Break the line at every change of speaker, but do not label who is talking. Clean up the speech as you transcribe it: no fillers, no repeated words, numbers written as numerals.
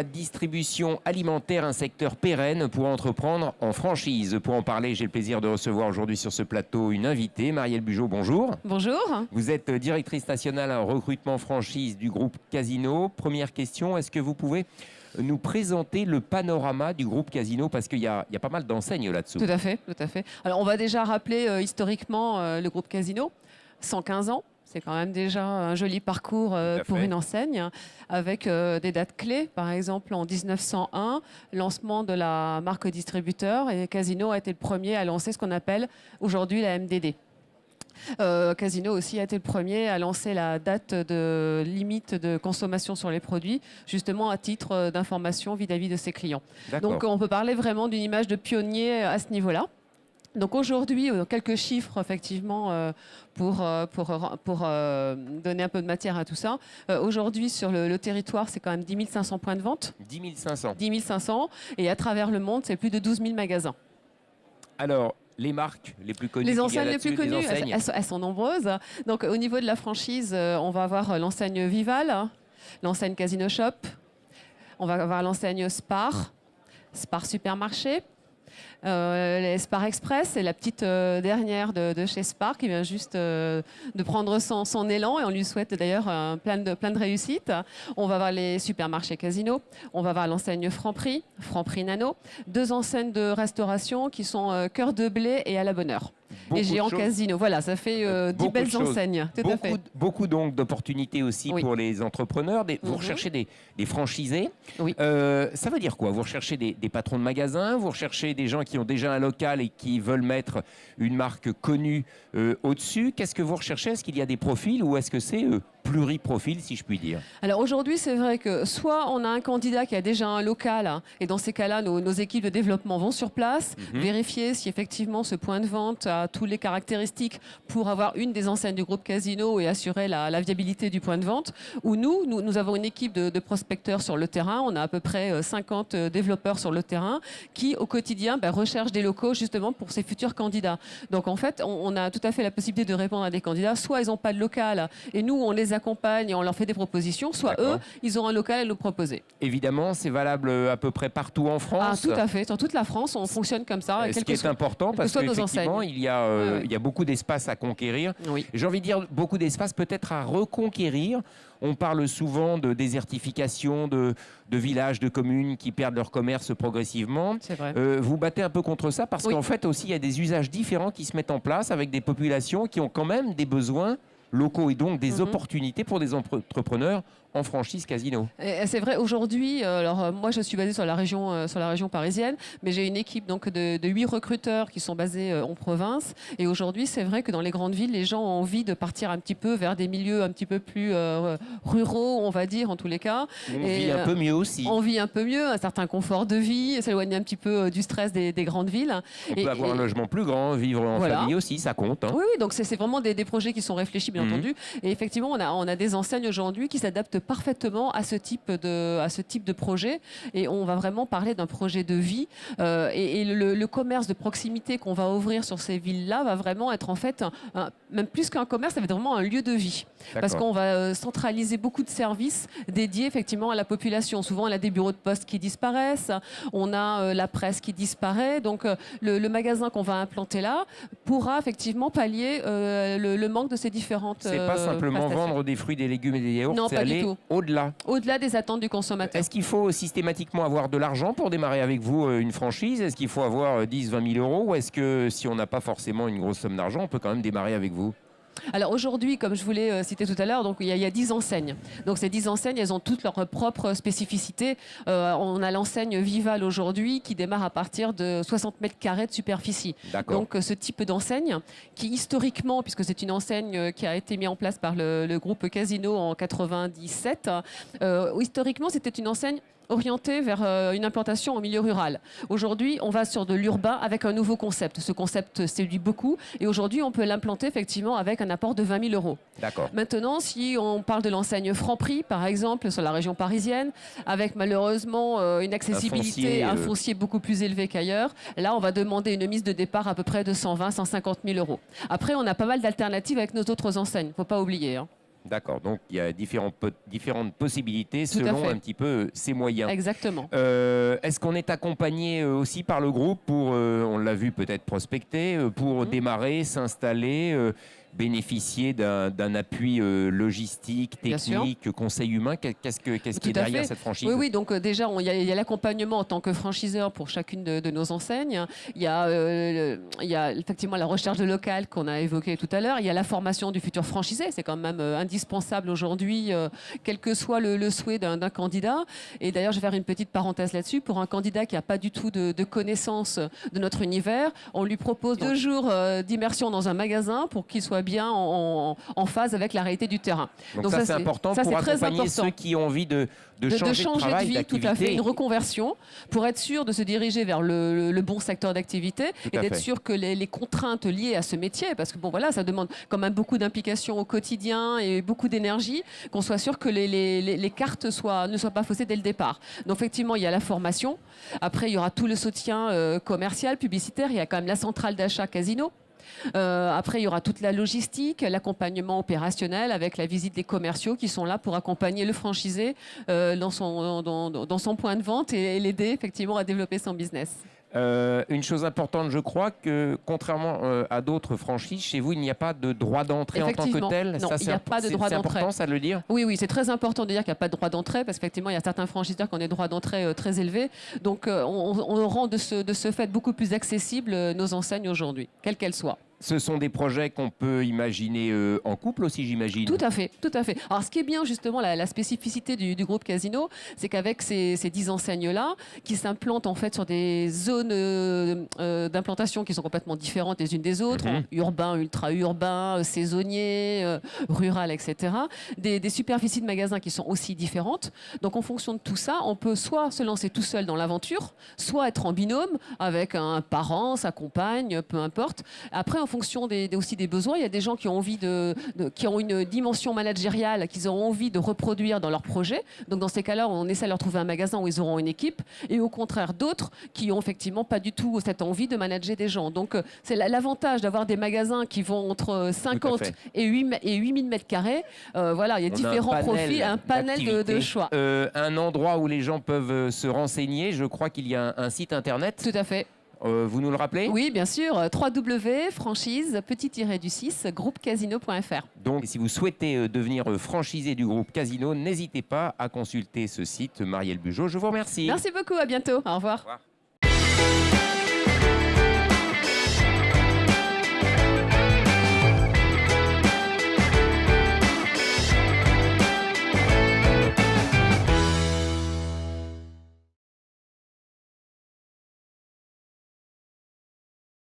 la distribution alimentaire, un secteur pérenne pour entreprendre en franchise. Pour en parler, j'ai le plaisir de recevoir aujourd'hui sur ce plateau une invitée, Marielle Bugeaud, bonjour.
Bonjour.
Vous êtes directrice nationale en recrutement franchise du groupe Casino. Première question, est-ce que vous pouvez nous présenter le panorama du groupe Casino, parce qu'il y a pas mal d'enseignes là-dessous.
Tout à fait, tout à fait. Alors on va déjà rappeler historiquement le groupe Casino, 115 ans. C'est quand même déjà un joli parcours pour une enseigne, avec des dates clés. Par exemple, en 1901, lancement de la marque distributeur, et Casino a été le premier à lancer ce qu'on appelle aujourd'hui la MDD. Casino aussi a été le premier à lancer la date de limite de consommation sur les produits, justement à titre d'information vis-à-vis de ses clients. Donc on peut parler vraiment d'une image de pionnier à ce niveau-là. Donc aujourd'hui, quelques chiffres effectivement pour donner un peu de matière à tout ça. Aujourd'hui sur le territoire, c'est quand même 10 500 points de vente.
10 500.
10 500 et à travers le monde, c'est plus de 12 000 magasins.
Alors, les marques les plus connues.
Les enseignes les plus connues, elles sont nombreuses. Donc au niveau de la franchise, on va avoir l'enseigne Vival, l'enseigne Casino Shop, on va avoir l'enseigne Spar, Spar Supermarché, les Spar Express, c'est la petite dernière de chez Spar qui vient juste de prendre son élan, et on lui souhaite d'ailleurs plein de réussite. On va voir les supermarchés Casino, on va voir l'enseigne Franprix, Franprix Nano, deux enseignes de restauration qui sont Cœur de Blé et À la Bonne Heure. Et Géant Casino, voilà, ça fait 10 belles enseignes.
Beaucoup donc d'opportunités aussi pour les entrepreneurs. Vous recherchez des franchisés.
Oui.
Ça veut dire quoi? Vous recherchez des patrons de magasins, vous recherchez des gens qui ont déjà un local et qui veulent mettre une marque connue au-dessus. Qu'est-ce que vous recherchez? Est-ce qu'il y a des profils ou est-ce que c'est pluriprofil, si je puis dire?
Alors aujourd'hui, c'est vrai que soit on a un candidat qui a déjà un local, hein, et dans ces cas-là, nos équipes de développement vont sur place, vérifier si effectivement ce point de vente a toutes les caractéristiques pour avoir une des enseignes du groupe Casino et assurer la viabilité du point de vente. Ou nous avons une équipe de prospecteurs sur le terrain. On a à peu près 50 développeurs sur le terrain qui, au quotidien, recherchent des locaux justement pour ces futurs candidats. Donc en fait, on a tout à fait la possibilité de répondre à des candidats. Soit ils n'ont pas de local et nous, on les accompagne et on leur fait des propositions, soit eux, ils ont un local à nous proposer.
Évidemment, c'est valable à peu près partout en France.
Ah, tout à fait, dans toute la France, on fonctionne comme ça.
Ce qui est important, parce qu'effectivement, il y a beaucoup d'espace à conquérir.
Oui.
J'ai envie de dire beaucoup d'espace peut-être à reconquérir. On parle souvent de désertification, de villages, de communes qui perdent leur commerce progressivement.
C'est vrai.
Vous battez un peu contre ça parce qu'en fait aussi, il y a des usages différents qui se mettent en place avec des populations qui ont quand même des besoins locaux et donc des opportunités pour des entrepreneurs en franchise Casino.
C'est vrai, aujourd'hui, alors moi je suis basée sur la région parisienne, mais j'ai une équipe donc de 8 recruteurs qui sont basés en province. Et aujourd'hui, c'est vrai que dans les grandes villes, les gens ont envie de partir un petit peu vers des milieux un petit peu plus ruraux, on va dire, en tous les cas.
On vit un peu mieux aussi.
On vit un peu mieux, un certain confort de vie, s'éloigner un petit peu du stress des grandes villes.
On peut avoir un logement plus grand, vivre en famille aussi, ça compte. Hein.
Oui, donc c'est vraiment des projets qui sont réfléchis, bien entendu. Et effectivement, on a des enseignes aujourd'hui qui s'adaptent parfaitement à ce type de projet, et on va vraiment parler d'un projet de vie, et le commerce de proximité qu'on va ouvrir sur ces villes-là va vraiment être en fait, même plus qu'un commerce, ça va être vraiment un lieu de vie, parce qu'on va centraliser beaucoup de services dédiés effectivement à la population. Souvent, on a des bureaux de poste qui disparaissent, on a la presse qui disparaît, donc le magasin qu'on va implanter là pourra effectivement pallier le manque de ces différentes
C'est pas simplement vendre des fruits, des légumes et des yaourts, c'est aller au-delà.
Au-delà des attentes du consommateur.
Est-ce qu'il faut systématiquement avoir de l'argent pour démarrer avec vous une franchise? Est-ce qu'il faut avoir 10, 20 000 euros? Ou est-ce que si on n'a pas forcément une grosse somme d'argent, on peut quand même démarrer avec vous?
Alors aujourd'hui, comme je vous l'ai cité tout à l'heure, donc il y a 10 enseignes. Donc ces 10 enseignes, elles ont toutes leurs propres spécificités. On a l'enseigne Vival aujourd'hui qui démarre à partir de 60 mètres carrés de superficie. Donc ce type d'enseigne qui historiquement, puisque c'est une enseigne qui a été mise en place par le groupe Casino en 97, historiquement c'était une enseigne orienté vers une implantation en milieu rural. Aujourd'hui, on va sur de l'urbain avec un nouveau concept. Ce concept séduit beaucoup et aujourd'hui, on peut l'implanter effectivement avec un apport de 20 000 euros. Maintenant, si on parle de l'enseigne Franprix, par exemple, sur la région parisienne, avec malheureusement une accessibilité, un foncier beaucoup plus élevé qu'ailleurs, là, on va demander une mise de départ à peu près de 120 000 150 000 euros. Après, on a pas mal d'alternatives avec nos autres enseignes. Il ne faut pas oublier.
D'accord, donc il y a différentes possibilités
Tout à
selon
fait.
un petit peu ses moyens.
Exactement.
Est-ce qu'on est accompagné aussi par le groupe pour, on l'a vu peut-être prospecter, pour démarrer, s'installer, bénéficier d'un appui logistique,
Bien sûr.
technique, conseil humain? Qu'est-ce qui
Tout
est
à
derrière
fait.
cette franchise?
Oui, oui, donc déjà, il y a l'accompagnement en tant que franchiseur pour chacune de nos enseignes. Il y a effectivement la recherche de local qu'on a évoqué tout à l'heure. Il y a la formation du futur franchisé. C'est quand même indispensable aujourd'hui, quel que soit le souhait d'un candidat. Et d'ailleurs, je vais faire une petite parenthèse là-dessus. Pour un candidat qui n'a pas du tout de connaissance de notre univers, on lui propose 2 jours d'immersion dans un magasin pour qu'il soit bien en phase avec la réalité du terrain.
Donc ça, c'est important pour accompagner ceux qui ont envie de changer de travail,
vie, tout à fait, une reconversion, pour être sûr de se diriger vers le bon secteur d'activité et d'être sûr que les contraintes liées à ce métier, parce que bon voilà, ça demande quand même beaucoup d'implication au quotidien et beaucoup d'énergie, qu'on soit sûr que les cartes ne soient pas faussées dès le départ. Donc effectivement, il y a la formation. Après, il y aura tout le soutien commercial, publicitaire. Il y a quand même la centrale d'achat Casino. Après, il y aura toute la logistique, l'accompagnement opérationnel avec la visite des commerciaux qui sont là pour accompagner le franchisé dans son point de vente et l'aider effectivement à développer son business.
Une chose importante, je crois que contrairement à d'autres franchises, chez vous, il n'y a pas de droit d'entrée en tant que tel.
Non, il n'y a pas de droit d'entrée.
C'est important, ça de le dire?
Oui, oui, c'est très important de dire qu'il n'y a pas de droit d'entrée parce qu'effectivement, il y a certains franchiseurs qui ont des droits d'entrée très élevés. Donc, on rend de ce fait beaucoup plus accessibles nos enseignes aujourd'hui, quelles qu'elles soient.
Ce sont des projets qu'on peut imaginer en couple aussi, j'imagine.
Tout à fait, tout à fait. Alors, ce qui est bien, justement, la spécificité du groupe Casino, c'est qu'avec ces 10 enseignes-là, qui s'implantent en fait sur des zones d'implantation qui sont complètement différentes les unes des autres, urbain, ultra-urbain, saisonnier, rural, etc. Des superficies de magasins qui sont aussi différentes. Donc, en fonction de tout ça, on peut soit se lancer tout seul dans l'aventure, soit être en binôme avec un parent, sa compagne, peu importe. Après, en fonction aussi des besoins, il y a des gens qui ont envie qui ont une dimension managériale qu'ils auront envie de reproduire dans leur projet. Donc dans ces cas-là, on essaie de leur trouver un magasin où ils auront une équipe. Et au contraire, d'autres qui ont effectivement pas du tout cette envie de manager des gens. Donc c'est l'avantage d'avoir des magasins qui vont entre 50 et 8 000 mètres carrés. Voilà, il y a différents profils, un panel de choix.
Un endroit où les gens peuvent se renseigner, je crois qu'il y a un site internet.
Tout à fait.
Vous nous le rappelez?
Oui, bien sûr. www.franchise-6 groupecasino.fr.
Donc, si vous souhaitez devenir franchisé du groupe Casino, n'hésitez pas à consulter ce site. Marielle Bugeaud, je vous remercie.
Merci beaucoup. À bientôt. Au revoir.